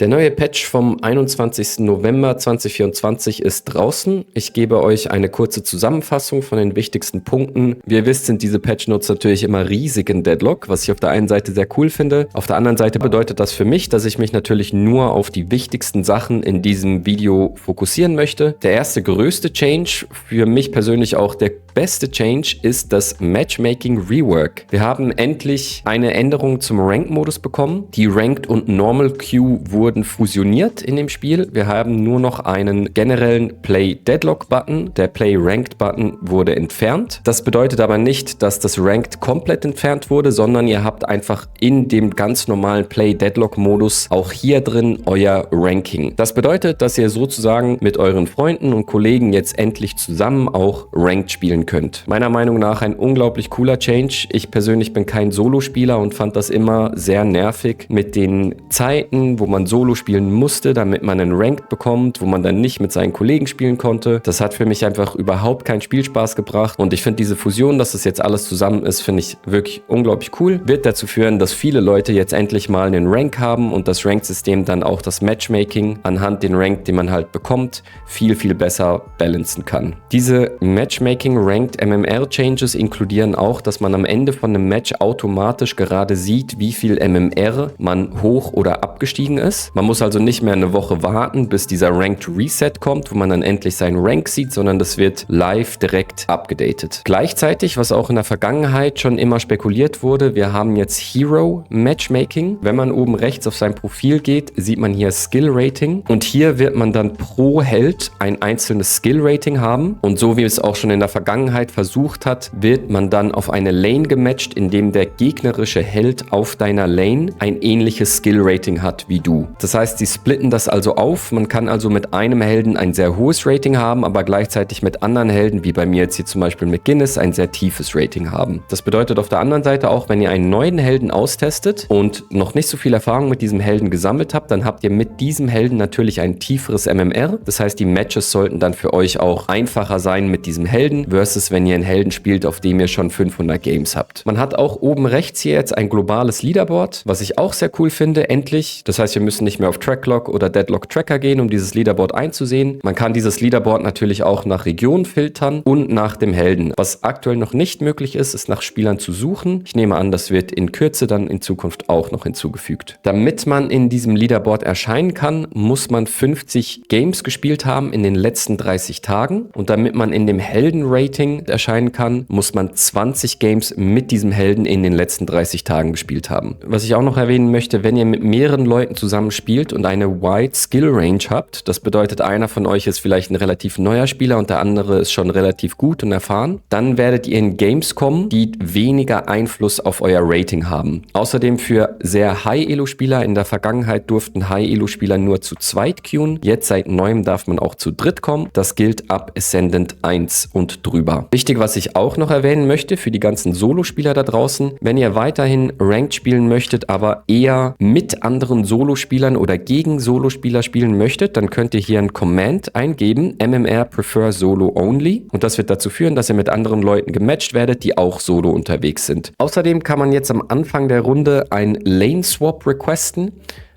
Der neue Patch vom 21. November 2024 ist draußen. Ich gebe euch eine kurze Zusammenfassung von den wichtigsten Punkten. Wie ihr wisst, sind diese Patch-Notes natürlich immer riesig in Deadlock, was ich auf der einen Seite sehr cool finde. Auf der anderen Seite bedeutet das für mich, dass ich mich natürlich nur auf die wichtigsten Sachen in diesem Video fokussieren möchte. Der erste größte Change, für mich persönlich auch der beste Change, ist das Matchmaking Rework. Wir haben endlich eine Änderung zum Ranked-Modus bekommen. Die Ranked und Normal Queue wurden fusioniert in dem Spiel. Wir haben nur noch einen generellen Play Deadlock Button. Der Play Ranked Button wurde entfernt. Das bedeutet aber nicht, dass das Ranked komplett entfernt wurde, sondern ihr habt einfach in dem ganz normalen Play Deadlock Modus auch hier drin euer Ranking. Das bedeutet, dass ihr sozusagen mit euren Freunden und Kollegen jetzt endlich zusammen auch Ranked spielen könnt. Meiner Meinung nach ein unglaublich cooler Change. Ich persönlich bin kein Solo-Spieler und fand das immer sehr nervig mit den Zeiten, wo man Solo spielen musste, damit man einen Ranked bekommt, wo man dann nicht mit seinen Kollegen spielen konnte. Das hat für mich einfach überhaupt keinen Spielspaß gebracht und ich finde diese Fusion, dass das jetzt alles zusammen ist, finde ich wirklich unglaublich cool. Wird dazu führen, dass viele Leute jetzt endlich mal einen Rank haben und das Rank-System dann auch das Matchmaking anhand den Rank, den man halt bekommt, viel, viel besser balancen kann. Diese Matchmaking Ranked MMR Changes inkludieren auch, dass man am Ende von einem Match automatisch gerade sieht, wie viel MMR man hoch oder abgestiegen ist. Man muss also nicht mehr eine Woche warten, bis dieser Ranked Reset kommt, wo man dann endlich seinen Rank sieht, sondern das wird live direkt abgedatet. Gleichzeitig, was auch in der Vergangenheit schon immer spekuliert wurde, wir haben jetzt Hero Matchmaking. Wenn man oben rechts auf sein Profil geht, sieht man hier Skill Rating und hier wird man dann pro Held ein einzelnes Skill Rating haben und so wie es auch schon in der Vergangenheit versucht hat, wird man dann auf eine Lane gematcht, indem der gegnerische Held auf deiner Lane ein ähnliches Skill Rating hat wie du. Das heißt, sie splitten das also auf. Man kann also mit einem Helden ein sehr hohes Rating haben, aber gleichzeitig mit anderen Helden, wie bei mir jetzt hier zum Beispiel mit Guinness, ein sehr tiefes Rating haben. Das bedeutet auf der anderen Seite auch, wenn ihr einen neuen Helden austestet und noch nicht so viel Erfahrung mit diesem Helden gesammelt habt, dann habt ihr mit diesem Helden natürlich ein tieferes MMR. Das heißt, die Matches sollten dann für euch auch einfacher sein mit diesem Helden, versus wenn ihr einen Helden spielt, auf dem ihr schon 500 Games habt. Man hat auch oben rechts hier jetzt ein globales Leaderboard, was ich auch sehr cool finde, endlich. Das heißt, wir müssen nicht mehr auf Tracklog oder Deadlock Tracker gehen, um dieses Leaderboard einzusehen. Man kann dieses Leaderboard natürlich auch nach Region filtern und nach dem Helden. Was aktuell noch nicht möglich ist, ist nach Spielern zu suchen. Ich nehme an, das wird in Kürze dann in Zukunft auch noch hinzugefügt. Damit man in diesem Leaderboard erscheinen kann, muss man 50 Games gespielt haben in den letzten 30 Tagen und damit man in dem Helden-Rating erscheinen kann, muss man 20 Games mit diesem Helden in den letzten 30 Tagen gespielt haben. Was ich auch noch erwähnen möchte, wenn ihr mit mehreren Leuten zusammen spielt und eine Wide Skill Range habt, das bedeutet, einer von euch ist vielleicht ein relativ neuer Spieler und der andere ist schon relativ gut und erfahren, dann werdet ihr in Games kommen, die weniger Einfluss auf euer Rating haben. Außerdem für sehr High-Elo-Spieler, in der Vergangenheit durften High-Elo-Spieler nur zu zweit queuen, jetzt seit neuem darf man auch zu dritt kommen. Das gilt ab Ascendant 1 und drüber. Wichtig, was ich auch noch erwähnen möchte für die ganzen Solospieler da draußen, wenn ihr weiterhin Ranked spielen möchtet, aber eher mit anderen Solospielern oder gegen Solospieler spielen möchtet, dann könnt ihr hier ein Command eingeben, MMR Prefer Solo Only, und das wird dazu führen, dass ihr mit anderen Leuten gematcht werdet, die auch Solo unterwegs sind. Außerdem kann man jetzt am Anfang der Runde ein Lane Swap requesten.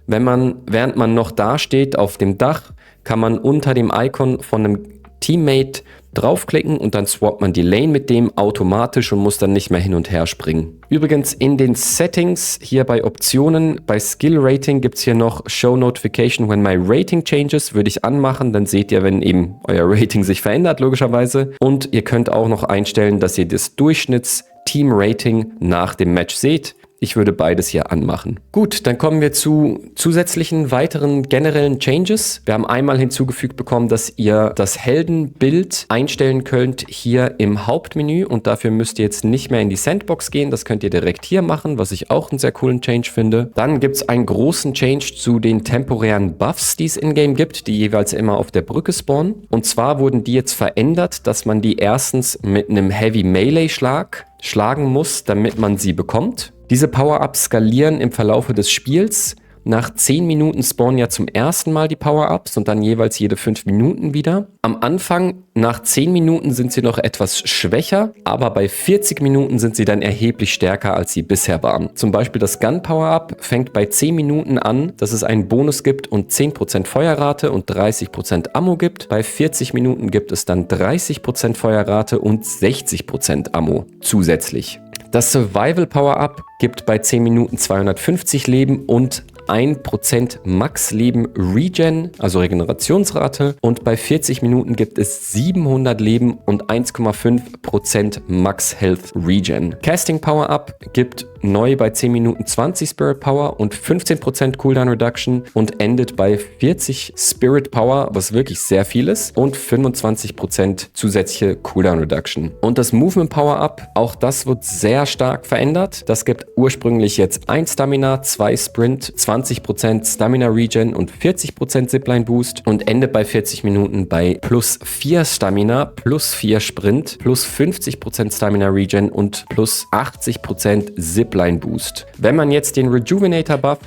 Während man noch da steht auf dem Dach, kann man unter dem Icon von einem Teammate draufklicken und dann swappt man die Lane mit dem automatisch und muss dann nicht mehr hin und her springen. Übrigens in den Settings, hier bei Optionen, bei Skill Rating gibt es hier noch Show Notification when my rating changes, würde ich anmachen, dann seht ihr, wenn eben euer Rating sich verändert, logischerweise. Und ihr könnt auch noch einstellen, dass ihr das Durchschnitts-Team-Rating nach dem Match seht. Ich würde beides hier anmachen. Gut, dann kommen wir zu zusätzlichen weiteren generellen Changes. Wir haben einmal hinzugefügt bekommen, dass ihr das Heldenbild einstellen könnt hier im Hauptmenü und dafür müsst ihr jetzt nicht mehr in die Sandbox gehen. Das könnt ihr direkt hier machen, was ich auch einen sehr coolen Change finde. Dann gibt es einen großen Change zu den temporären Buffs, die es in-game gibt, die jeweils immer auf der Brücke spawnen. Und zwar wurden die jetzt verändert, dass man die erstens mit einem Heavy Melee Schlag schlagen muss, damit man sie bekommt. Diese Power-Ups skalieren im Verlaufe des Spiels Nach 10 Minuten spawnen ja zum ersten Mal die Power-Ups und dann jeweils jede 5 Minuten wieder. Am Anfang, nach 10 Minuten sind sie noch etwas schwächer, aber bei 40 Minuten sind sie dann erheblich stärker, als sie bisher waren. Zum Beispiel das Gun Power-Up fängt bei 10 Minuten an, dass es einen Bonus gibt und 10% Feuerrate und 30% Ammo gibt. Bei 40 Minuten gibt es dann 30% Feuerrate und 60% Ammo zusätzlich. Das Survival Power-Up gibt bei 10 Minuten 250 Leben und 1% Max-Leben Regen, also Regenerationsrate. Und bei 40 Minuten gibt es 700 Leben und 1,5% Max-Health Regen. Casting Power-Up gibt neu bei 10 Minuten 20 Spirit Power und 15% Cooldown Reduction und endet bei 40 Spirit Power, was wirklich sehr viel ist, und 25% zusätzliche Cooldown Reduction. Und das Movement Power-Up, auch das wird sehr stark verändert. Das gibt ursprünglich jetzt 1 Stamina, 2 Sprint, 20% Stamina Regen und 40% Zipline Boost und endet bei 40 Minuten bei plus 4 Stamina, plus 4 Sprint, plus 50% Stamina Regen und plus 80% Zipline Boost. Wenn man jetzt den Rejuvenator Buff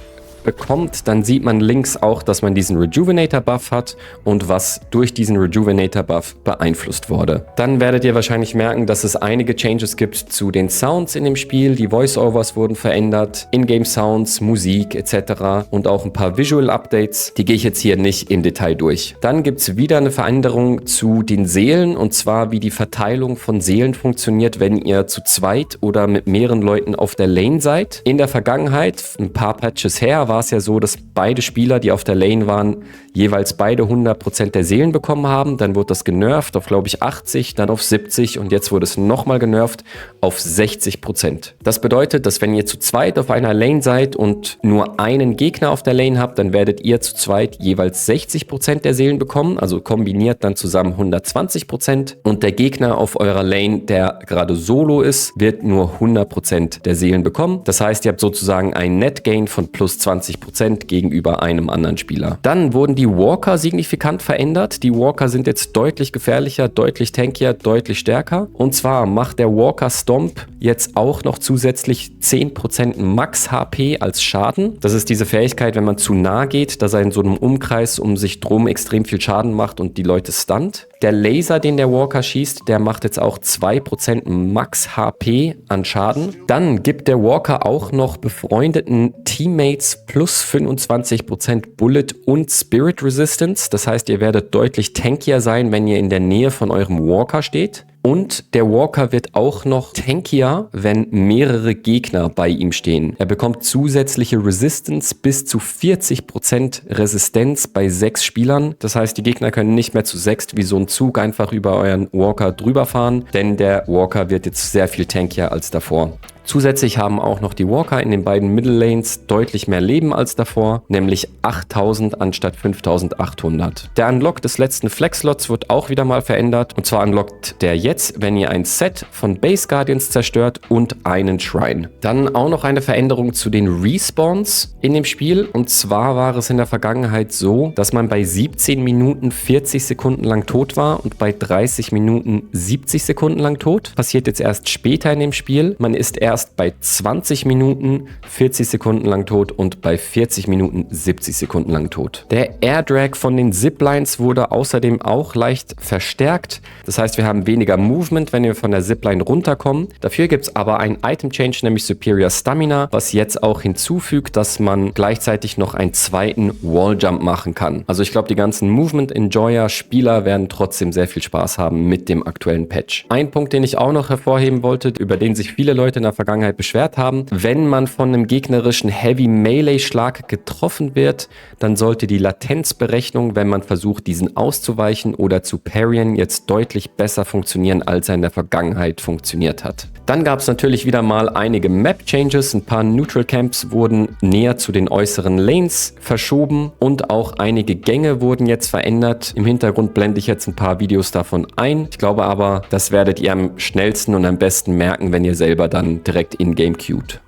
bekommt, dann sieht man links auch, dass man diesen Rejuvenator Buff hat und was durch diesen Rejuvenator Buff beeinflusst wurde. Dann werdet ihr wahrscheinlich merken, dass es einige Changes gibt zu den Sounds in dem Spiel. Die Voice-Overs wurden verändert, Ingame Sounds, Musik etc. und auch ein paar Visual Updates. Die gehe ich jetzt hier nicht im Detail durch. Dann gibt es wieder eine Veränderung zu den Seelen und zwar wie die Verteilung von Seelen funktioniert, wenn ihr zu zweit oder mit mehreren Leuten auf der Lane seid. In der Vergangenheit, ein paar Patches her, war es ja so, dass beide Spieler, die auf der Lane waren, jeweils beide 100% der Seelen bekommen haben. Dann wurde das genervt auf, glaube ich, 80, dann auf 70 und jetzt wurde es nochmal genervt auf 60%. Das bedeutet, dass wenn ihr zu zweit auf einer Lane seid und nur einen Gegner auf der Lane habt, dann werdet ihr zu zweit jeweils 60% der Seelen bekommen, also kombiniert dann zusammen 120% und der Gegner auf eurer Lane, der gerade solo ist, wird nur 100% der Seelen bekommen. Das heißt, ihr habt sozusagen einen Net Gain von plus 20% gegenüber einem anderen Spieler. Dann wurden die Walker signifikant verändert. Die Walker sind jetzt deutlich gefährlicher, deutlich tankier, deutlich stärker. Und zwar macht der Walker Stomp jetzt auch noch zusätzlich 10% Max HP als Schaden. Das ist diese Fähigkeit, wenn man zu nah geht, dass er in so einem Umkreis um sich drum extrem viel Schaden macht und die Leute stunt. Der Laser, den der Walker schießt, der macht jetzt auch 2% Max HP an Schaden. Dann gibt der Walker auch noch befreundeten Teammates plus 25% Bullet und Spirit Resistance. Das heißt, ihr werdet deutlich tankier sein, wenn ihr in der Nähe von eurem Walker steht. Und der Walker wird auch noch tankier, wenn mehrere Gegner bei ihm stehen. Er bekommt zusätzliche Resistance bis zu 40% Resistenz bei 6 Spielern. Das heißt, die Gegner können nicht mehr zu 6 wie so ein Zug einfach über euren Walker drüber fahren, denn der Walker wird jetzt sehr viel tankier als davor. Zusätzlich haben auch noch die Walker in den beiden Middle Lanes deutlich mehr Leben als davor, nämlich 8000 anstatt 5800. Der Unlock des letzten Flex-Slots wird auch wieder mal verändert. Und zwar unlockt der jetzt, wenn ihr ein Set von Base Guardians zerstört und einen Shrine. Dann auch noch eine Veränderung zu den Respawns in dem Spiel. Und zwar war es in der Vergangenheit so, dass man bei 17 Minuten 40 Sekunden lang tot war und bei 30 Minuten 70 Sekunden lang tot. Passiert jetzt erst später in dem Spiel. Man ist erst bei 20 Minuten 40 Sekunden lang tot und bei 40 Minuten 70 Sekunden lang tot. Der Air Drag von den Ziplines wurde außerdem auch leicht verstärkt. Das heißt, wir haben weniger Movement, wenn wir von der Zipline runterkommen. Dafür gibt es aber ein Item Change, nämlich Superior Stamina, was jetzt auch hinzufügt, dass man gleichzeitig noch einen zweiten Walljump machen kann. Also ich glaube, die ganzen Movement-Enjoyer-Spieler werden trotzdem sehr viel Spaß haben mit dem aktuellen Patch. Ein Punkt, den ich auch noch hervorheben wollte, über den sich viele Leute in der Vergangenheit beschwert haben: Wenn man von einem gegnerischen Heavy Melee Schlag getroffen wird, dann sollte die Latenzberechnung, wenn man versucht, diesen auszuweichen oder zu parryen, jetzt deutlich besser funktionieren, als er in der Vergangenheit funktioniert hat. Dann gab es natürlich wieder mal einige Map-Changes. Ein paar Neutral Camps wurden näher zu den äußeren Lanes verschoben und auch einige Gänge wurden jetzt verändert. Im Hintergrund blende ich jetzt ein paar Videos davon ein. Ich glaube aber, das werdet ihr am schnellsten und am besten merken, wenn ihr selber dann direkt in-game queued.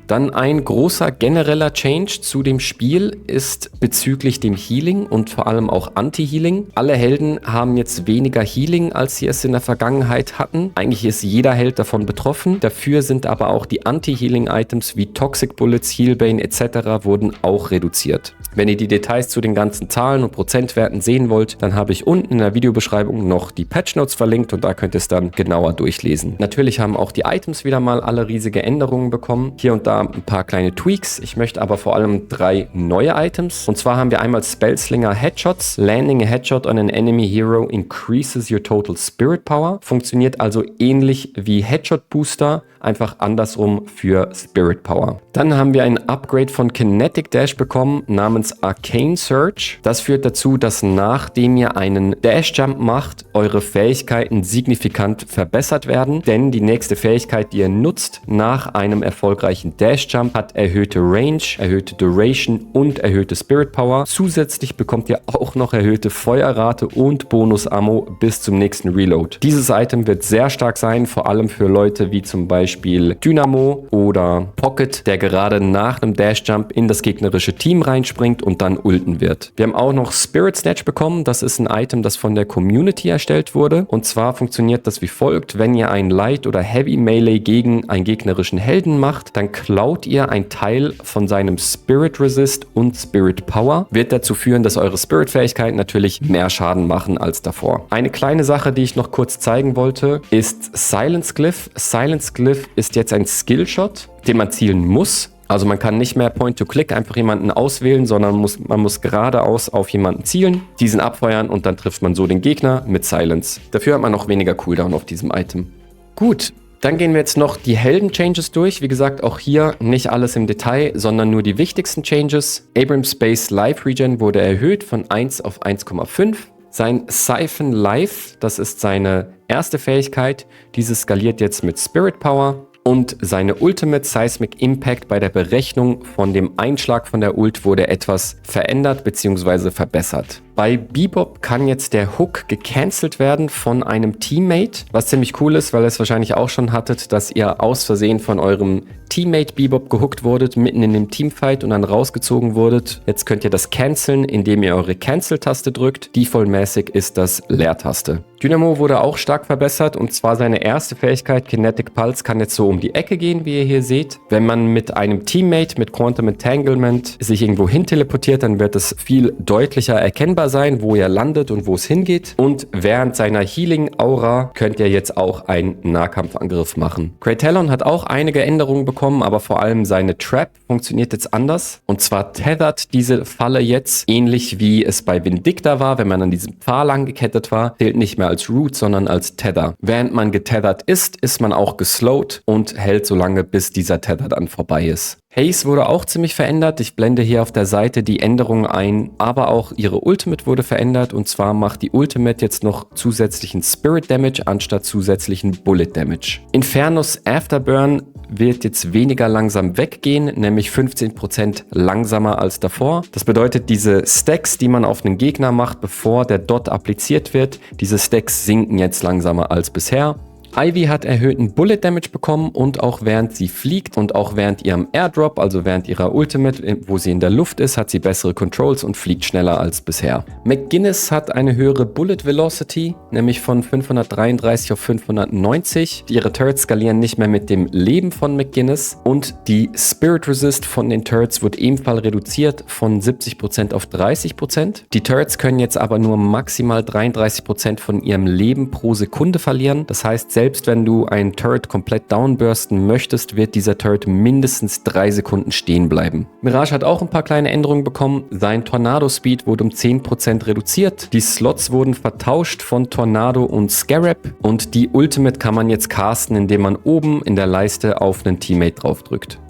Dann ein großer genereller Change zu dem Spiel ist bezüglich dem Healing und vor allem auch Anti-Healing. Alle Helden haben jetzt weniger Healing, als sie es in der Vergangenheit hatten. Eigentlich ist jeder Held davon betroffen. Dafür sind aber auch die Anti-Healing-Items wie Toxic Bullets, Healbane etc. wurden auch reduziert. Wenn ihr die Details zu den ganzen Zahlen und Prozentwerten sehen wollt, dann habe ich unten in der Videobeschreibung noch die Patch Notes verlinkt und da könnt ihr es dann genauer durchlesen. Natürlich haben auch die Items wieder mal alle riesige Änderungen bekommen. Hier und da ein paar kleine Tweaks. Ich möchte aber vor allem 3 neue Items. Und zwar haben wir einmal Spellslinger Headshots. Landing a Headshot on an enemy hero increases your total Spirit Power. Funktioniert also ähnlich wie Headshot Booster, einfach andersrum für Spirit Power. Dann haben wir ein Upgrade von Kinetic Dash bekommen namens Arcane Surge. Das führt dazu, dass nachdem ihr einen Dash Jump macht, eure Fähigkeiten signifikant verbessert werden, denn die nächste Fähigkeit, die ihr nutzt nach einem erfolgreichen Dash Jump, hat erhöhte Range, erhöhte Duration und erhöhte Spirit Power. Zusätzlich bekommt ihr auch noch erhöhte Feuerrate und Bonus Ammo bis zum nächsten Reload. Dieses Item wird sehr stark sein, vor allem für Leute wie zum Beispiel Dynamo oder Pocket, der gerade nach einem Dash Jump in das gegnerische Team reinspringt und dann ulten wird. Wir haben auch noch Spirit Snatch bekommen. Das ist ein Item, das von der Community erstellt wurde. Und zwar funktioniert das wie folgt: Wenn ihr ein Light oder Heavy Melee gegen einen gegnerischen Helden macht, dann klaut ihr ein Teil von seinem Spirit Resist und Spirit Power. Wird dazu führen, dass eure Spirit Fähigkeiten natürlich mehr Schaden machen als davor. Eine kleine Sache, die ich noch kurz zeigen wollte, ist Silence Glyph. Silence Glyph ist jetzt ein Skillshot, den man zielen muss. Also man kann nicht mehr Point-to-Click einfach jemanden auswählen, sondern man muss geradeaus auf jemanden zielen, diesen abfeuern und dann trifft man so den Gegner mit Silence. Dafür hat man noch weniger Cooldown auf diesem Item. Gut, dann gehen wir jetzt noch die Helden-Changes durch. Wie gesagt, auch hier nicht alles im Detail, sondern nur die wichtigsten Changes. Abrams Base Life Regen wurde erhöht von 1 auf 1,5. Sein Siphon Life, das ist seine erste Fähigkeit, diese skaliert jetzt mit Spirit Power. Und seine Ultimate Seismic Impact bei der Berechnung von dem Einschlag von der Ult wurde etwas verändert bzw. verbessert. Bei Bebop kann jetzt der Hook gecancelt werden von einem Teammate, was ziemlich cool ist, weil ihr es wahrscheinlich auch schon hattet, dass ihr aus Versehen von eurem Teammate Bebop gehookt wurdet, mitten in dem Teamfight und dann rausgezogen wurdet. Jetzt könnt ihr das canceln, indem ihr eure Cancel-Taste drückt. Default-mäßig ist das Leertaste. Dynamo wurde auch stark verbessert und zwar seine erste Fähigkeit Kinetic Pulse kann jetzt so um die Ecke gehen, wie ihr hier seht. Wenn man mit einem Teammate mit Quantum Entanglement sich irgendwo hin teleportiert, dann wird es viel deutlicher erkennbar sein, wo er landet und wo es hingeht. Und während seiner Healing-Aura könnt ihr jetzt auch einen Nahkampfangriff machen. Kratalon hat auch einige Änderungen bekommen, aber vor allem seine Trap funktioniert jetzt anders. Und zwar tethert diese Falle jetzt, ähnlich wie es bei Vindicta war, wenn man an diesem Pfahl angekettet war, zählt nicht mehr als Root, sondern als Tether. Während man getethert ist man auch geslowt und hält so lange, bis dieser Tether dann vorbei ist. Haze wurde auch ziemlich verändert. Ich blende hier auf der Seite die Änderungen ein, aber auch ihre Ultimate wurde verändert und zwar macht die Ultimate jetzt noch zusätzlichen Spirit Damage anstatt zusätzlichen Bullet Damage. Infernus Afterburn wird jetzt weniger langsam weggehen, nämlich 15% langsamer als davor. Das bedeutet, diese Stacks, die man auf einen Gegner macht, bevor der Dot appliziert wird, diese Stacks sinken jetzt langsamer als bisher. Ivy hat erhöhten Bullet Damage bekommen und auch während sie fliegt und auch während ihrem Airdrop, also während ihrer Ultimate, wo sie in der Luft ist, hat sie bessere Controls und fliegt schneller als bisher. McGinnis hat eine höhere Bullet Velocity, nämlich von 533 auf 590. Ihre Turrets skalieren nicht mehr mit dem Leben von McGinnis und die Spirit Resist von den Turrets wird ebenfalls reduziert von 70% auf 30%. Die Turrets können jetzt aber nur maximal 33% von ihrem Leben pro Sekunde verlieren. Das heißt, selbst wenn du einen Turret komplett downbursten möchtest, wird dieser Turret mindestens 3 Sekunden stehen bleiben. Mirage hat auch ein paar kleine Änderungen bekommen. Sein Tornado Speed wurde um 10% reduziert. Die Slots wurden vertauscht von Tornado und Scarab. Und die Ultimate kann man jetzt casten, indem man oben in der Leiste auf einen Teammate draufdrückt.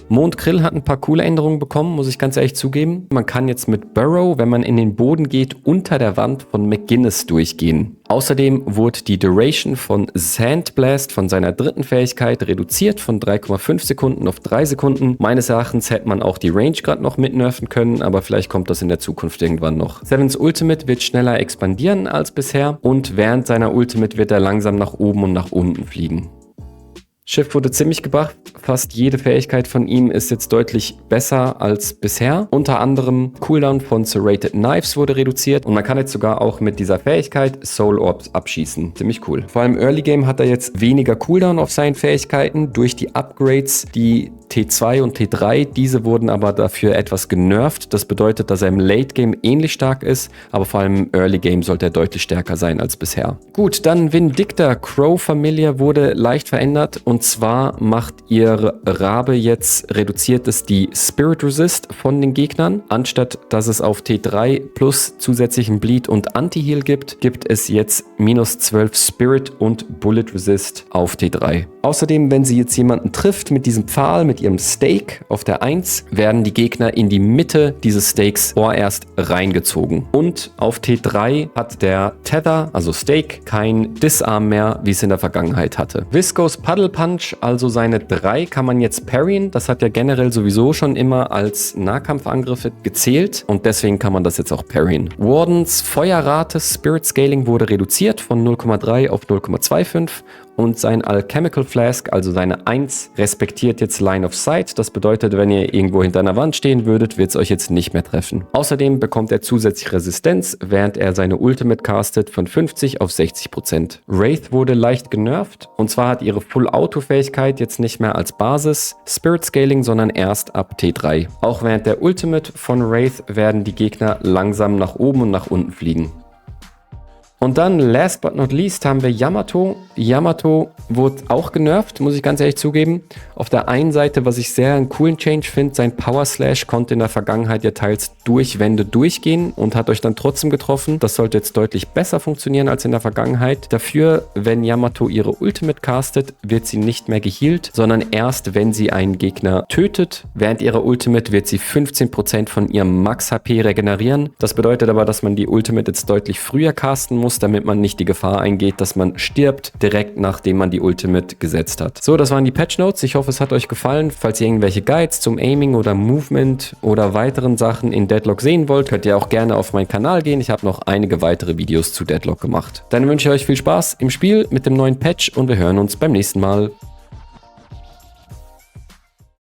Mondgrill hat ein paar coole Änderungen bekommen, muss ich ganz ehrlich zugeben. Man kann jetzt mit Burrow, wenn man in den Boden geht, unter der Wand von McGinnis durchgehen. Außerdem wurde die Duration von Sandblast von seiner dritten Fähigkeit reduziert von 3,5 Sekunden auf 3 Sekunden. Meines Erachtens hätte man auch die Range gerade noch mitnerven können, aber vielleicht kommt das in der Zukunft irgendwann noch. Sevens Ultimate wird schneller expandieren als bisher und während seiner Ultimate wird er langsam nach oben und nach unten fliegen. Schiff wurde ziemlich gebracht. Fast jede Fähigkeit von ihm ist jetzt deutlich besser als bisher. Unter anderem Cooldown von Serrated Knives wurde reduziert und man kann jetzt sogar auch mit dieser Fähigkeit Soul Orbs abschießen. Ziemlich cool. Vor allem im Early Game hat er jetzt weniger Cooldown auf seinen Fähigkeiten durch die Upgrades, die T2 und T3. Diese wurden aber dafür etwas genervt. Das bedeutet, dass er im Late Game ähnlich stark ist, aber vor allem im Early Game sollte er deutlich stärker sein als bisher. Gut, dann Vindicta Crow Familia wurde leicht verändert und zwar macht ihr Rabe jetzt, reduziert es die Spirit Resist von den Gegnern. Anstatt dass es auf T3 plus zusätzlichen Bleed und Anti-Heal gibt, gibt es jetzt minus 12 Spirit und Bullet Resist auf T3. Außerdem, wenn sie jetzt jemanden trifft mit diesem Pfahl, mit ihrem Stake auf der 1, werden die Gegner in die Mitte dieses Stakes vorerst reingezogen. Und auf T3 hat der Tether, also Stake, kein Disarm mehr, wie es in der Vergangenheit hatte. Viscos Puddle Punch, also seine 3, kann man jetzt parryen. Das hat ja generell sowieso schon immer als Nahkampfangriffe gezählt und deswegen kann man das jetzt auch parryen. Wardens Feuerrate Spirit Scaling wurde reduziert von 0,3 auf 0,25. Und sein Alchemical Flask, also seine 1, respektiert jetzt Line of Sight. Das bedeutet, wenn ihr irgendwo hinter einer Wand stehen würdet, wird es euch jetzt nicht mehr treffen. Außerdem bekommt er zusätzlich Resistenz, während er seine Ultimate castet von 50 auf 60%. Wraith wurde leicht genervt. Und zwar hat ihre Full-Auto-Fähigkeit jetzt nicht mehr als Basis Spirit Scaling, sondern erst ab T3. Auch während der Ultimate von Wraith werden die Gegner langsam nach oben und nach unten fliegen. Und dann, last but not least, haben wir Yamato. Yamato wurde auch genervt, muss ich ganz ehrlich zugeben. Auf der einen Seite, was ich sehr einen coolen Change finde, sein Power Slash konnte in der Vergangenheit ja teils durch Wände durchgehen und hat euch dann trotzdem getroffen. Das sollte jetzt deutlich besser funktionieren als in der Vergangenheit. Dafür, wenn Yamato ihre Ultimate castet, wird sie nicht mehr gehealt, sondern erst, wenn sie einen Gegner tötet. Während ihrer Ultimate wird sie 15% von ihrem Max-HP regenerieren. Das bedeutet aber, dass man die Ultimate jetzt deutlich früher casten muss, damit man nicht die Gefahr eingeht, dass man stirbt, direkt nachdem man die Ultimate gesetzt hat. So, das waren die Patch Notes. Ich hoffe, es hat euch gefallen. Falls ihr irgendwelche Guides zum Aiming oder Movement oder weiteren Sachen in Deadlock sehen wollt, könnt ihr auch gerne auf meinen Kanal gehen. Ich habe noch einige weitere Videos zu Deadlock gemacht. Dann wünsche ich euch viel Spaß im Spiel mit dem neuen Patch und wir hören uns beim nächsten Mal.